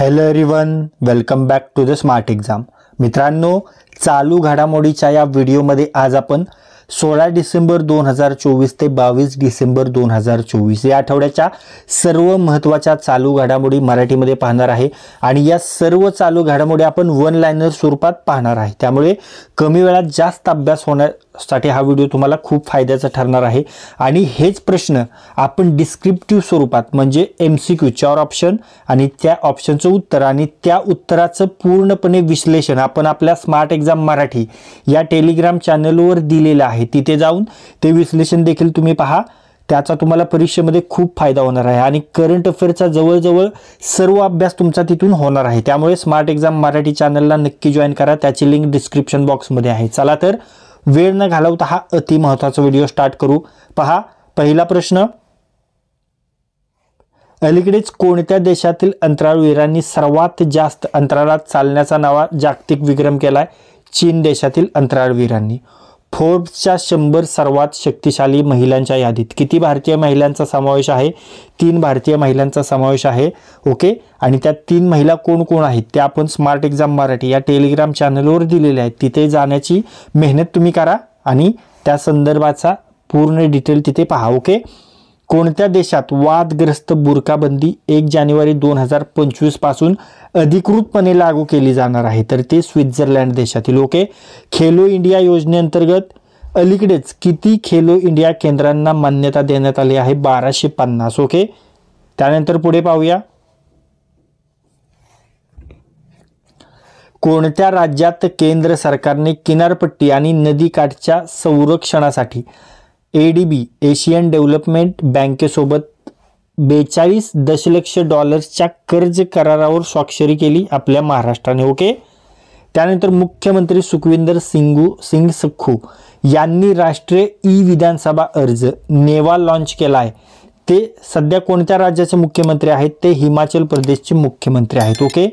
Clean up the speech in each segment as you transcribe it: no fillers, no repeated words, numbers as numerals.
Hello everyone, welcome back to the smart exam. मित्रांनो, चालू घडामोडीच्या या व्हिडिओमध्ये आज आपण 16 डिसेंबर 2024 ते 22 डिसेंबर 2024 या आठवड्याच्या सर्व महत्त्वाच्या चालू घडामोडी मराठीमध्ये पाहणार आहे. आणि या सर्व चालू घडामोडी आपण वन लाइनर स्वरूपात पाहणार आहे. त्यामुळे कमी वेळात जास्त अभ्यास होण्यासाठी हा व्हिडिओ तुम्हाला खूप फायद्याचा ठरणार आहे. आणि हेच प्रश्न आपण डिस्क्रिप्टिव्ह स्वरूपात म्हणजे MCQ 4 ऑप्शन आणि त्या ऑप्शनचं उत्तर आणि त्या उत्तराचं पूर्णपणे विश्लेषण आपण आपल्या स्मार्ट एक्झाम मराठी या टेलिग्राम चॅनलवर दिलेलं आहे. तिथे जाऊन ते विश्लेषण देखील तुम्ही पहा. त्याचा तुम्हाला परीक्षेमध्ये खूप फायदा होणार आहे. आणि करंट अफेअरचा जवळजवळ सर्व अभ्यास तुमचा तिथून होणार आहे. त्यामुळे स्मार्ट एक्झाम मराठी चॅनलला नक्की जॉईन करा. त्याची लिंक डिस्क्रिप्शन बॉक्समध्ये आहे. चला तर वेळ न घालवता हा अति महत्त्वाचा व्हिडिओ स्टार्ट करू. पहा, पहिला प्रश्न, अलीकडेच कोणत्या देशातील अंतराळवीरांनी सर्वात जास्त अंतराळात चालण्याचा नवा जागतिक विक्रम केलाय? चीन देशातील अंतराळवीरांनी. फोर्ब्सच्या 100 सर्वात शक्तिशाली महिलांच्या यादीत किती भारतीय महिलांचा समावेश आहे? 3 भारतीय महिलांचा समावेश आहे. ओके. आणि त्या 3 महिला कोण कोण आहेत ते आपण स्मार्ट एक्झाम मराठी या टेलिग्राम चॅनलवर दिलेले आहेत. तिथे जाण्याची मेहनत तुम्ही करा आणि त्या संदर्भाचा पूर्ण डिटेल तिथे पहा. ओके. कोणत्या देशात वादग्रस्त बुरकाबंदी 1 जानेवारी 2025 पासून अधिकृतपणे लागू केली जाणार आहे? तर ते स्वित्झर्लंड देशातील. ओके. खेलो इंडिया योजनेअंतर्गत अलीकडेच किती खेलो इंडिया केंद्रांना मान्यता देण्यात आली आहे? 1250. ओके. त्यानंतर पुढे पाहूया. कोणत्या राज्यात केंद्र सरकारने किनारपट्टी आणि नदीकाठच्या संरक्षणासाठी ADB एशियन डेव्हलपमेंट बँकेसोबत $42 दशलक्ष कर्ज करारावर स्वाक्षरी केली? आपल्या महाराष्ट्राने. ओके. त्यानंतर मुख्यमंत्री सुखविंदर सिंग सुक्खू यांनी राष्ट्रीय विधानसभा अर्ज नेवा लॉन्च केला आहे. ते सध्या कोणत्या राज्याचे मुख्यमंत्री आहेत? ते हिमाचल प्रदेशचे मुख्यमंत्री आहेत. ओके.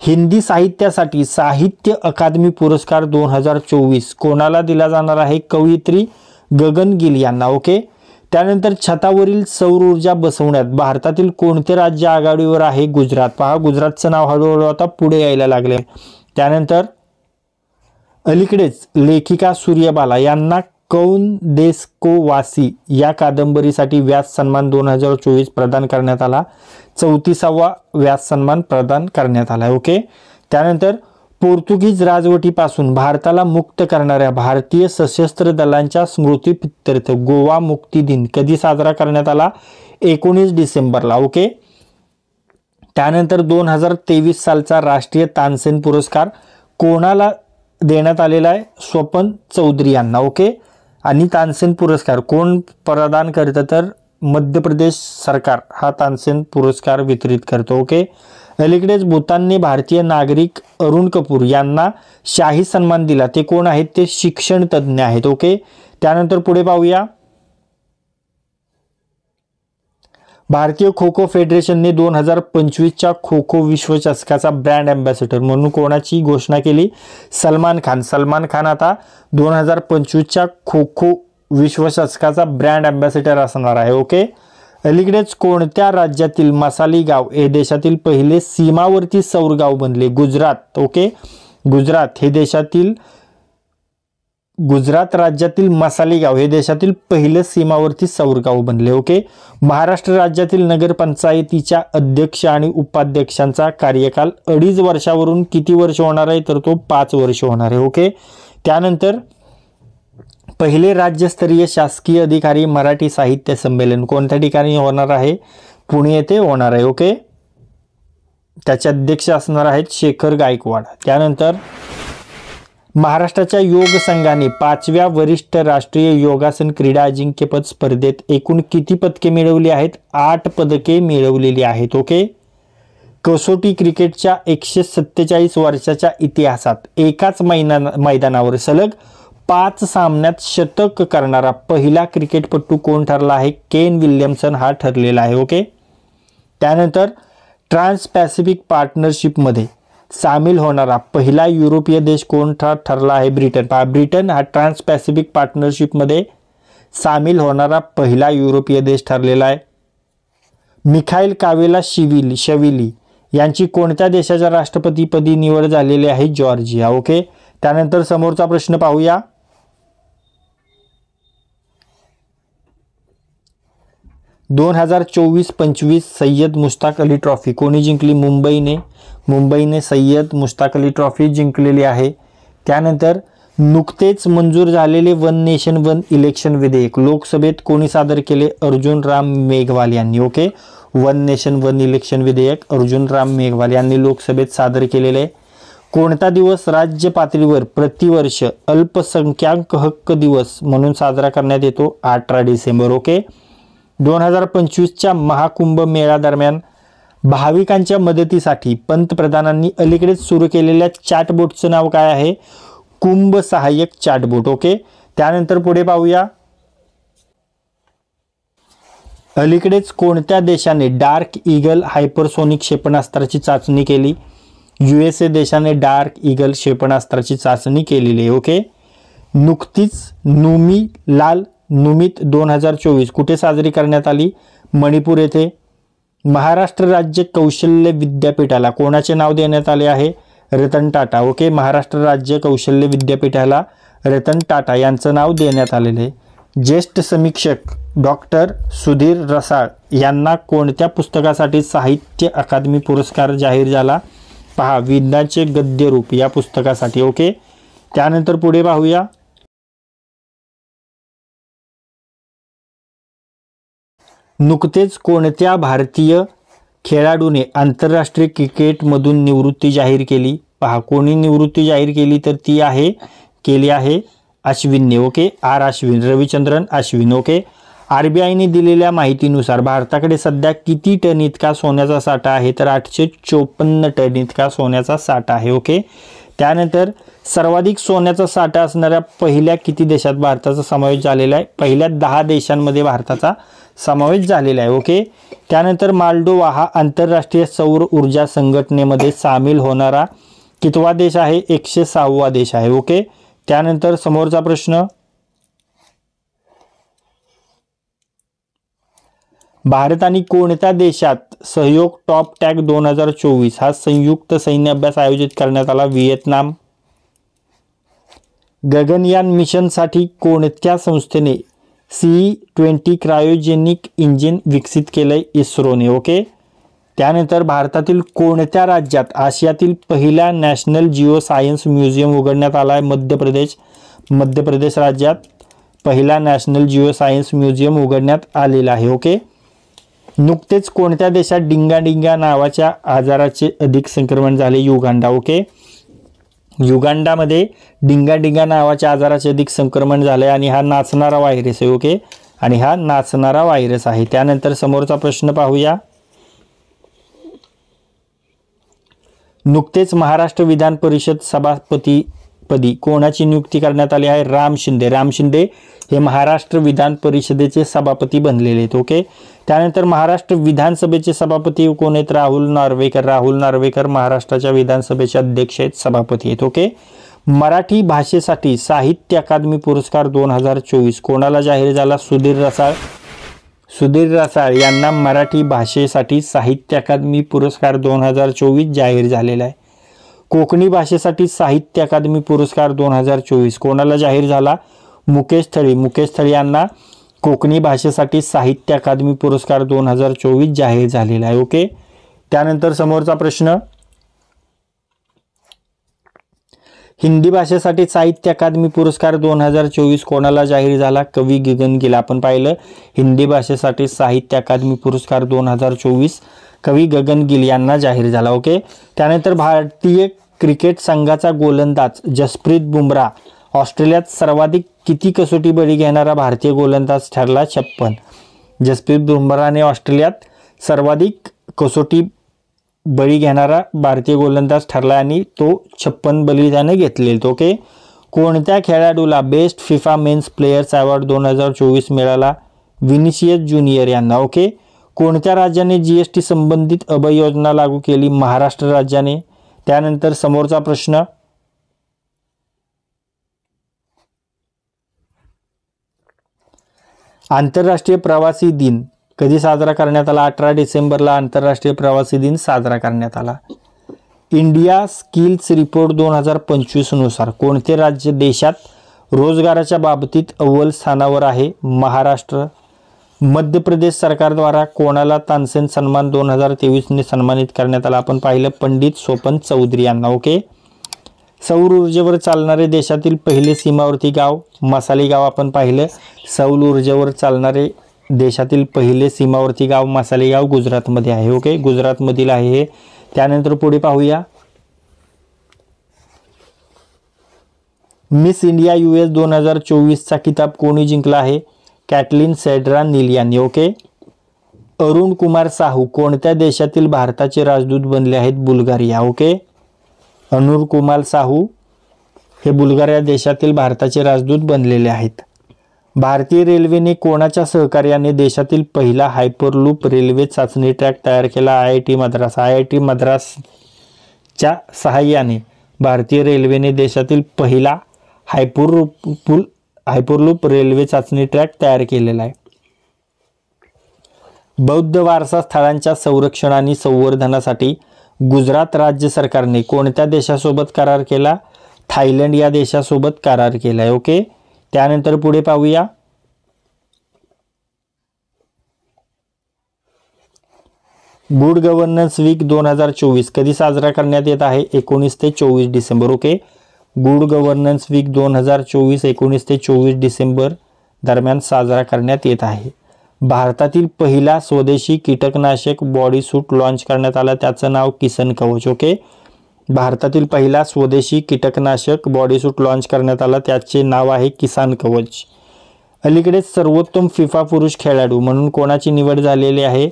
हिंदी साहित्यासाठी साहित्य अकादमी पुरस्कार 2024 कोणाला दिला जाणार आहे? कवयित्री गगन गिल यांना. ओके. त्यानंतर छतावरील सौर ऊर्जा बसवण्यात भारतातील कोणते राज्य आघाडीवर आहे? गुजरात. पहा, गुजरातचं नाव हळूहळू आता पुढे यायला लागले. त्यानंतर अलीकडेच लेखिका सूर्यबाला यांना कौन देश को वासी या कादंबरीसाठी व्यास सन्मान 2024 प्रदान करण्यात आला. 34वा व्यास सन्मान प्रदान करण्यात आला. ओके. त्यानंतर पोर्तुगीज राजवटीपासून भारताला मुक्त करणाऱ्या भारतीय सशस्त्र दलांच्या स्मृतीप्रित्यर्थ गोवा मुक्ती दिन कधी साजरा करण्यात आला? 19 डिसेंबरला. ओके. त्यानंतर 2023 सालचा राष्ट्रीय तानसेन पुरस्कार कोणाला देण्यात आलेला आहे? स्वपन चौधरी यांना. ओके. आणि तानसेन पुरस्कार कोण प्रदान करतं? तर मध्य प्रदेश सरकार हा तानसेन पुरस्कार वितरित करतो. ओके. अलीकडेच भूतानने भारतीय नागरिक अरुण कपूर यांना शाही सन्मान दिला. ते कोण आहेत? ते शिक्षण तज्ज्ञ आहेत. ओके. त्यानंतर पुढे पाहूया. भारतीय खो खो फेडरेशनने 2025च्या खो खो विश्वचषकाचा ब्रँड अँबॅसेडर म्हणून कोणाची घोषणा केली? सलमान खान. सलमान खान आता 2025च्या खो खो विश्वचषकाचा ब्रँड अँबॅसेडर असणार आहे. ओके. अलीकडेच कोणत्या राज्यातील मसाली गाव हे देशातील पहिले सीमावर्ती सौर गाव बनले? गुजरात. ओके. गुजरात राज्यातील मसाली गाव हे देशातील पहिले सीमावर्ती सौर गाव बनले. ओके. महाराष्ट्र राज्यातील नगरपंचायतीच्या अध्यक्ष आणि उपाध्यक्षांचा कार्यकाल 2.5 वर्षावरून किती वर्ष होणार आहे? तर तो 5 वर्ष होणार आहे. ओके. त्यानंतर पहिले राज्यस्तरीय शासकीय अधिकारी मराठी साहित्य संमेलन कोणत्या ठिकाणी होणार आहे? पुणे येथे होणार आहे. ओके. त्याचे अध्यक्ष असणार आहेत शेखर गायकवाड. त्यानंतर महाराष्ट्राच्या योग संघाने 5व्या वरिष्ठ राष्ट्रीय योगासन क्रीडा अजिंक्यपद स्पर्धेत एकूण किती पदके मिळवली आहेत? 8 पदके मिळवलेली आहेत. ओके. कसोटी क्रिकेटच्या 147 वर्षाच्या इतिहासात एकाच मैदानावर सलग 5 सामन्यात शतक करणारा पहिला क्रिकेटपटू कोण ठरला आहे? केन विल्यमसन हा ठरलेला आहे. ओके. त्यानंतर ट्रान्स पॅसिफिक पार्टनरशिपमध्ये सामील होणारा पहिला युरोपीय देश कोणता ठरला आहे? ब्रिटन. पहा, ब्रिटन हा ट्रान्स पॅसिफिक पार्टनरशिपमध्ये सामील होणारा पहिला युरोपीय देश ठरलेला आहे. मिखाईल कावेला शविली यांची कोणत्या देशाच्या राष्ट्रपतीपदी निवड झालेली आहे? जॉर्जिया. ओके. त्यानंतर समोरचा प्रश्न पाहूया. 2024-25 सय्यद मुश्ताक अली ट्रॉफी कोणी जिंकली? मुंबईने सय्यद मुश्ताक अली ट्रॉफी जिंकलेली आहे. त्यानंतर नुकतेच मंजूर झालेले वन नेशन वन इलेक्शन विधेयक लोकसभेत कोणी सादर केले? अर्जुन राम मेघवाल यांनी. Okay. One nation one election विधेयक अर्जुन राम मेघवाल यांनी लोकसभेत सादर केलेले. कोणता दिवस राज्य पातळीवर प्रतिवर्ष अल्पसंख्याक हक्क दिवस म्हणून साजरा करण्यात येतो? 18 डिसेंबर. ओके. 2025च्या महाकुंभ मेळा दरम्यान भाविकांच्या मदतीसाठी पंतप्रधानांनी अलीकडेच सुरू केलेल्या चॅटबोटचं नाव काय आहे? कुंभ सहाय्यक चॅटबोट. ओके. त्यानंतर पुढे पाहूया. अलीकडेच कोणत्या देशाने डार्क ईगल हायपरसोनिक क्षेपणास्त्राची चाचणी केली? USA देशाने डार्क ईगल क्षेपणास्त्राची चाचणी केलेली आहे. ओके. नुकतीच नुमित 2024 कुठे साजरी करण्यात आली? मणिपूर येथे. महाराष्ट्र राज्य कौशल्य विद्यापीठाला कोणाचे नाव देण्यात आले आहे? रतन टाटा. ओके. महाराष्ट्र राज्य कौशल्य विद्यापीठाला रतन टाटा यांचं नाव देण्यात आलेले आहे. ज्येष्ठ समीक्षक डॉक्टर सुधीर रसाळ यांना कोणत्या पुस्तकासाठी साहित्य अकादमी पुरस्कार जाहीर झाला? पहा, विंदाचे गद्यरूप या पुस्तकासाठी. ओके. त्यानंतर पुढे पाहूया. नुकतेच कोणत्या भारतीय खेळाडूने आंतरराष्ट्रीय क्रिकेटमधून निवृत्ती जाहीर केली? पहा, कोणी निवृत्ती जाहीर केली तर ती केली आहे अश्विनने. ओके. अश्विन, रविचंद्रन अश्विन. ओके. RBIने दिलेल्या माहितीनुसार भारताकडे सध्या किती टन इतका सोन्याचा साठा आहे? तर 854 टन इतका सोन्याचा साठा आहे. ओके. त्यानंतर सर्वाधिक सोन्याचा साठा असणाऱ्या पहिल्या किती देशात भारताचा समावेश झालेला आहे? पहिल्या 10 देशांमध्ये भारताचा समावेश झालेला आहे. ओके. त्यानंतर माल्डोवा हा आंतरराष्ट्रीय सौर ऊर्जा संघटनेमध्ये सामील होणारा कितवा देश आहे? 106वा देश आहे. ओके. त्यानंतर समोरचा प्रश्न. भारत आणि कोणत्या देशात सहयोग टॉप टॅग 2024 हा संयुक्त सैन्य अभ्यास आयोजित करण्यात आला? व्हिएतनाम. गगनयान मिशनसाठी कोणत्या संस्थेने C-20 क्रायोजेनिक इंजिन विकसित केलंय? इस्रोने. ओके. त्यानंतर भारतातील कोणत्या राज्यात आशियातील पहिला नॅशनल जिओ सायन्स म्युझियम उघडण्यात आला आहे? मध्य प्रदेश राज्यात पहिला नॅशनल जिओ सायन्स म्युझियम उघडण्यात आलेला आहे. ओके. नुकतेच कोणत्या देशात डिंगा नावाच्या आजाराचे अधिक संक्रमण झाले? युगांडा. ओके. युगांडामध्ये डिंगा नावाच्या आजाराचे अधिक संक्रमण झाले आणि हा नाचणारा व्हायरस आहे. ओके. आणि हा नाचणारा व्हायरस आहे. त्यानंतर समोरचा प्रश्न पाहूया. नुकतेच महाराष्ट्र विधान परिषद सभापतीपदी कोणाची नियुक्ती करण्यात आली आहे? राम शिंदे हे महाराष्ट्र विधान परिषदेचे सभापती बनलेले आहेत. ओके. त्यानंतर महाराष्ट्र विधानसभेचे सभापती कोण आहेत? राहुल नार्वेकर महाराष्ट्राच्या विधानसभेचे अध्यक्ष आहेत, सभापती आहेत. ओके. मराठी भाषेसाठी साहित्य अकादमी पुरस्कार 2024 कोणाला जाहीर झाला? सुधीर रसाळ यांना मराठी भाषेसाठी साहित्य अकादमी पुरस्कार 2024 जाहीर झालेला आहे. कोकणी भाषेसाठी साहित्य अकादमी पुरस्कार 2024 कोणाला जाहीर झाला? मुकेश थळी यांना कोकणी भाषेसाठी साहित्य अकादमी पुरस्कार 2024 जाहीर झालेला आहे. ओके. त्यानंतर समोरचा प्रश्न. हिंदी भाषेसाठी साहित्य अकादमी पुरस्कार 2024 कोणाला जाहीर झाला? कवी गगनगिल. आपण पाहिलं हिंदी भाषेसाठी साहित्य अकादमी पुरस्कार 2024 कवी गगनगिल यांना जाहीर झाला. ओके. त्यानंतर भारतीय क्रिकेट संघाचा गोलंदाज जसप्रीत बुमराह ऑस्ट्रेलियात सर्वाधिक किती कसोटी बळी घेणारा भारतीय गोलंदाज ठरला? 56. जसप्रीत बुमराहने ऑस्ट्रेलियात सर्वाधिक कसोटी बळी घेणारा भारतीय गोलंदाज ठरला आणि तो 56 बळी त्याने घेतलेत. ओके. कोणत्या खेळाडूला best FIFA men's players award 2024 मिळाला? विनिसियस ज्युनियर यांना. ओके. कोणत्या राज्याने GST संबंधित अभय योजना लागू केली? महाराष्ट्र राज्याने. त्यानंतर समोरचा प्रश्न. आंतरराष्ट्रीय प्रवासी दिन कधी साजरा करण्यात आला? 18 डिसेंबरला आंतरराष्ट्रीय प्रवासी दिन साजरा करण्यात आला. इंडिया स्किल्स रिपोर्ट 2025 नुसार कोणते राज्य देशात रोजगाराच्या बाबतीत अव्वल स्थानावर आहे? महाराष्ट्र. मध्य प्रदेश सरकारद्वारा कोणाला तानसेन सन्मान 2023ने सन्मानित करण्यात आला? आपण पाहिलं पंडित स्वपन चौधरी यांना. ओके. सौर ऊर्जेवर चालणारे देशातील पहिले सीमावर्ती गाव? मसाली गाव आपण पाहिलं. सौर ऊर्जेवर चालणारे देशातील पहिले सीमावर्ती गाव मसाली गाव गुजरातमध्ये आहे. ओके, गुजरातमधील आहे हे. त्यानंतर पुढे पाहूया. मिस इंडिया US 2024चा किताब कोणी जिंकला आहे? कॅटलीन सेड्रा नील यांनी. ओके. अरुण कुमार साहू कोणत्या देशातील भारताचे राजदूत बनले आहेत? बुल्गारिया. ओके. अरुण कुमार साहू हे बुल्गारिया देशातील भारताचे राजदूत बनलेले आहेत. भारतीय रेल्वेने कोणाच्या सहकार्याने देशातील पहिला हायपरलूप रेल्वे चाचणी ट्रॅक तयार केला? IIT मद्रास. IIT मद्रासच्या सहाय्याने भारतीय रेल्वेने देशातील पहिला हायपरलूप रेल्वे चाचणी ट्रॅक तयार केलेला आहे. बौद्ध वारसा स्थळांच्या संरक्षण आणि संवर्धनासाठी गुजरात राज्य सरकारने कोणत्या देशासोबत करार केला? थायलंड या देशासोबत करार केला आहे. ओके. त्यानंतर पुढे पाहूया. गुड गव्हर्नन्स वीक 2024 कधी साजरा करण्यात येत आहे? 19 ते 24 December. Okay. Good governance week 2024 19 ते 24 डिसेंबर दरम्यान साजरा करण्यात येत आहे. भारतातील पहिला स्वदेशी कीटकनाशक बॉडी सूट लॉन्च करण्यात आला. त्याचं नाव किसन कवच. ओके. भारतातील पहिला स्वदेशी कीटकनाशक बॉडी सूट लॉन्च करण्यात आला. त्याचे नाव आहे किसान कवच. अलीकडेच सर्वोत्तम फिफा पुरुष खेळाडू म्हणून कोणाची निवड झालेली आहे?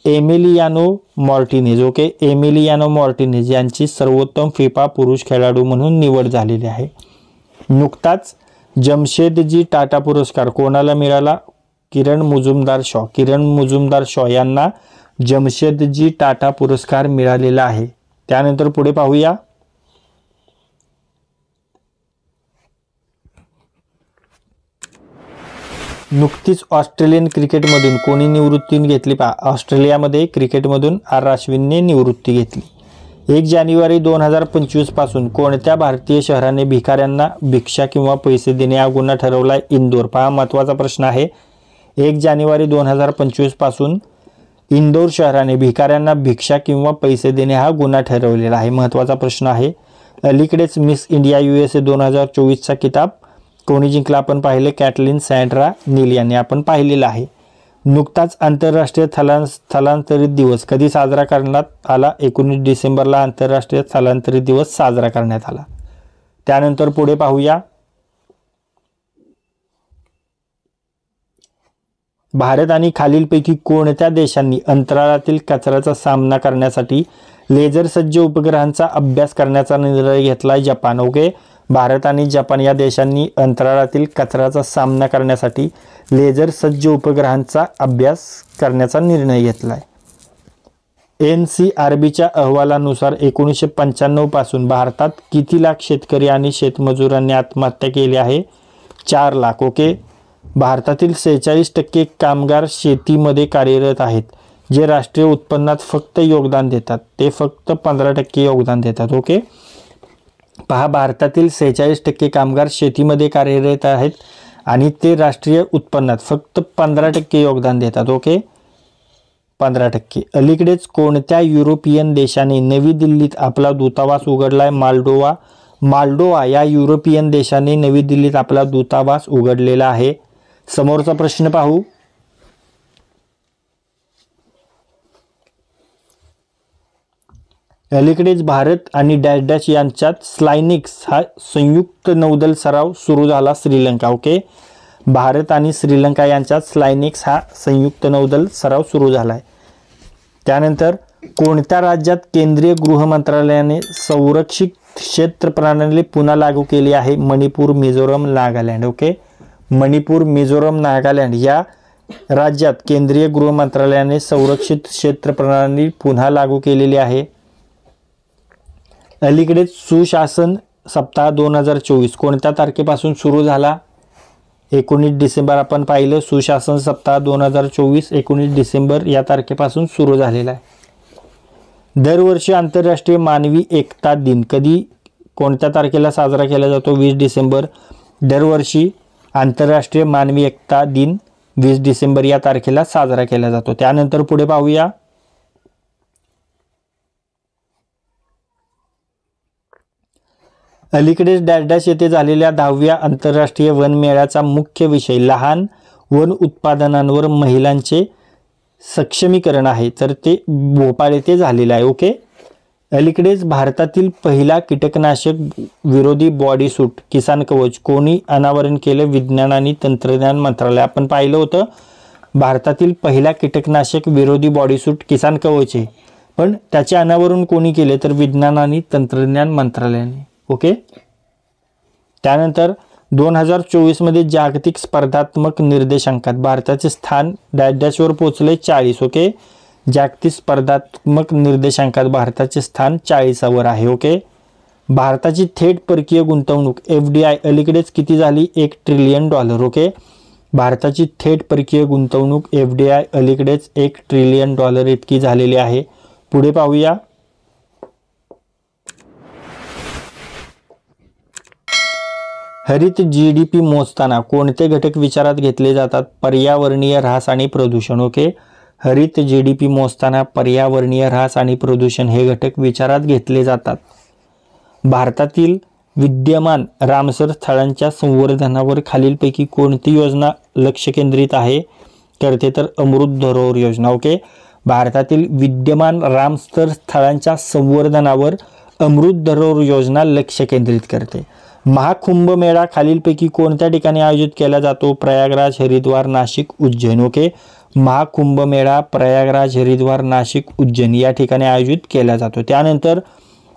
Emiliano Martinez. Okay. Emiliano Martinez यांची सर्वोत्तम फिफा पुरुष खेळाडू म्हणून निवड झालेली आहे. नुकताच जमशेदजी टाटा पुरस्कार कोणाला मिळाला? किरण मुजुमदार शॉ. किरण मुजुमदार शॉ यांना जमशेदजी टाटा पुरस्कार मिळालेला आहे. त्यानंतर पुढे पाहूया. नुकतीच ऑस्ट्रेलियन क्रिकेटमधून कोणी निवृत्ती घेतली? ऑस्ट्रेलियामध्ये क्रिकेटमधून R अश्विनने निवृत्ती घेतली. 1 जानेवारी 2025 पासून कोणत्या भारतीय शहराने भिकाऱ्यांना भिक्षा किंवा पैसे देणे हा गुन्हा ठरवलाय? इंदोर. पहा, महत्त्वाचा प्रश्न आहे. 1 जानेवारी 2025 पासून इंदोर शहराने भिकाऱ्यांना भिक्षा किंवा पैसे देणे हा गुन्हा ठरवलेला आहे. महत्त्वाचा प्रश्न आहे. अलीकडेच मिस इंडिया USA 2024चा किताब कोणी जिंकला? आपण पाहिले कॅटलीन सँड्रा नील यांनी आपण पाहिलेला आहे. नुकताच आंतरराष्ट्रीय स्थलांतरित दिवस कधी साजरा करण्यात आला? 19 डिसेंबरला आंतरराष्ट्रीय स्थलांतरित दिवस साजरा करण्यात आला. त्यानंतर पुढे पाहूया. भारत आणि खालीलपैकी कोणत्या देशांनी अंतराळातील कचऱ्याचा सामना करण्यासाठी लेझर सज्ज उपग्रहांचा अभ्यास करण्याचा निर्णय घेतला? जपान. ओके. भारत आणि जपान या देशांनी अंतराळातील कचऱ्याचा सामना करण्यासाठी लेझर सज्ज उपग्रहांचा अभ्यास करण्याचा निर्णय घेतला आहे. NCRBच्या अहवालानुसार 1995 पासून भारतात किती लाख शेतकरी आणि शेतमजुरांनी आत्महत्या केली आहे? 4 लाख. ओके. भारतातील 46% कामगार शेतीमध्ये कार्यरत आहेत, जे राष्ट्रीय उत्पन्नात फक्त योगदान देतात. ते फक्त 15% योगदान देतात. ओके. पहा, भारतातील 46% कामगार शेतीमध्ये कार्यरत आहेत आणि ते राष्ट्रीय उत्पन्नात फक्त 15% योगदान देतात. ओके. 15%. अलीकडेच कोणत्या युरोपियन देशाने नवी दिल्लीत आपला दूतावास उघडलाय? माल्डोवा या युरोपियन देशाने नवी दिल्लीत आपला दूतावास उघडलेला आहे. समोरचा प्रश्न पाहू. अलीकडेच भारत आणि डॅश डॅश यांच्यात स्लायनिक्स हा संयुक्त नौदल सराव सुरू झाला. श्रीलंका. ओके. भारत आणि श्रीलंका यांच्यात स्लायनिक्स हा संयुक्त नौदल सराव सुरू झाला आहे. त्यानंतर कोणत्या राज्यात केंद्रीय गृह मंत्रालयाने संरक्षित क्षेत्र प्रणाली पुन्हा लागू केली आहे? मणिपूर, मिझोरम, नागालँड. ओके. मणिपूर, मिझोरम, नागालँड या राज्यात केंद्रीय गृह मंत्रालयाने संरक्षित क्षेत्र प्रणाली पुन्हा लागू केलेली आहे. अलीकडेच सुशासन सप्ताह 2024 कोणत्या तारखेपासून सुरू झाला? 19 डिसेंबर आपण पाहिलं. सुशासन सप्ताह 2024 19 डिसेंबर या तारखेपासून सुरू झालेला आहे. दरवर्षी आंतरराष्ट्रीय मानवी एकता दिन कधी कोणत्या तारखेला साजरा केला जातो? 20 डिसेंबर. दरवर्षी आंतरराष्ट्रीय मानवी एकता दिन 20 डिसेंबर या तारखेला साजरा केला जातो. त्यानंतर पुढे पाहूया. अलीकडेच डॅश डॅश येथे झालेल्या 10व्या आंतरराष्ट्रीय वन मेळ्याचा मुख्य विषय लहान वन उत्पादनांवर महिलांचे सक्षमीकरण आहे. तर ते भोपाळ येथे झालेलं आहे. ओके. अलीकडेच भारतातील पहिला कीटकनाशक विरोधी बॉडी सूट किसान कवच कोणी अनावरण केलं? विज्ञान आणि तंत्रज्ञान मंत्रालय. आपण पाहिलं होतं भारतातील पहिला कीटकनाशक विरोधी बॉडी सूट किसान कवच आहे, पण त्याचे अनावरण कोणी केले? तर विज्ञान आणि तंत्रज्ञान मंत्रालयाने. ओके. त्यानंतर 2024 मध्ये जागतिक स्पर्धात्मक निर्देशांकात भारताचे स्थान डॅश डॅशवर पोहोचले 40. ओके. जागतिक स्पर्धात्मक निर्देशांकात भारताचे स्थान 40वर आहे. ओके. भारताची थेट परकीय गुंतवणूक FDI अलीकडेच किती झाली? $1 ट्रिलियन. ओके. भारताची थेट परकीय गुंतवणूक FDI अलीकडेच $1 ट्रिलियन इतकी झालेली आहे. पुढे पाहूया. हरित GDP मोजताना कोणते घटक विचारात घेतले जातात? पर्यावरणीय ऱ्हास आणि प्रदूषण. ओके. हरित GDP मोजताना पर्यावरणीय ऱ्हास आणि प्रदूषण हे घटक विचारात घेतले जातात. भारतातील विद्यमान रामसर स्थळांच्या संवर्धनावर खालीलपैकी कोणती योजना लक्ष केंद्रित आहे? करते तर अमृत धरोहर योजना. ओके. भारतातील विद्यमान रामसर स्थळांच्या संवर्धनावर अमृत धरोहर योजना लक्ष केंद्रित करते. महाकुंभमेळा खालीलपैकी कोणत्या ठिकाणी आयोजित केला जातो? प्रयागराज, हरिद्वार, नाशिक, उज्जैन. ओके. महाकुंभमेळा प्रयागराज, हरिद्वार, नाशिक, उज्जैन या ठिकाणी आयोजित केला जातो. त्यानंतर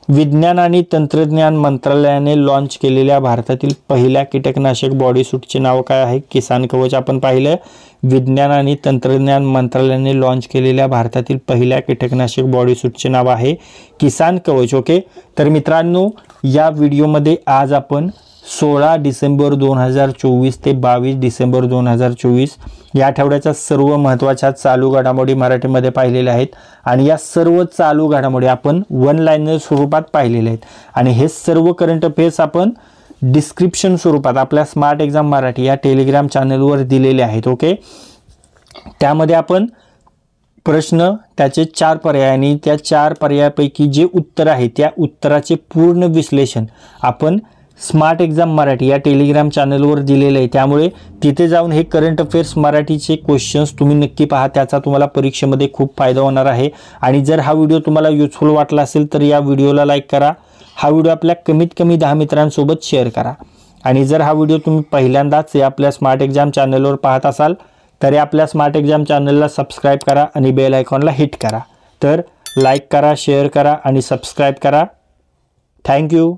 विज्ञान आणि तंत्रज्ञान मंत्रालयाने लॉन्च केलेल्या भारतातील पहिल्या कीटकनाशक बॉडी सूटचे नाव काय आहे? किसान कवच आपण पाहिलं. विज्ञान आणि तंत्रज्ञान मंत्रालयाने लॉन्च केलेल्या भारतातील पहिल्या कीटकनाशक बॉडी सूटचे नाव आहे किसान कवच. ओके. तर मित्रांनो, या व्हिडिओमध्ये आज आपण 16 डिसेंबर 2024 ते 22 डिसेंबर 2024 या आठवड्याच्या सर्व महत्त्वाच्या चालू घडामोडी मराठीमध्ये पाहिलेल्या आहेत. आणि या सर्व चालू घडामोडी आपण वन लाईनर स्वरूपात पाहिलेल्या आहेत. आणि हे सर्व करंट अफेअर्स आपण डिस्क्रिप्शन स्वरूपात आपल्या स्मार्ट एक्झाम मराठी या टेलिग्राम चॅनलवर दिलेले आहेत. ओके. त्यामध्ये आपण प्रश्न, त्याचे 4 पर्याय आणि त्या 4 पर्यायापैकी जे उत्तर आहे त्या उत्तराचे पूर्ण विश्लेषण आपण स्मार्ट एक्झाम मराठी या टेलिग्राम चॅनलवर दिलेलं आहे. त्यामुळे तिथे जाऊन हे करंट अफेअर्स मराठीचे क्वेश्चन्स तुम्ही नक्की पहा. त्याचा तुम्हाला परीक्षेमध्ये खूप फायदा होणार आहे. आणि जर हा व्हिडिओ तुम्हाला युजफुल वाटला असेल तर या व्हिडिओला लाईक करा. हा व्हिडिओ आपल्या कमीत कमी 10 मित्रांसोबत शेअर करा. आणि जर हा व्हिडिओ तुम्ही पहिल्यांदाच आपल्या स्मार्ट एक्झाम चॅनलवर पाहत असाल तर आपल्या स्मार्ट एक्झाम चॅनलला सबस्क्राईब करा आणि बेल आयकॉनला हिट करा. तर लाईक करा, शेअर करा आणि सबस्क्राईब करा. थँक्यू.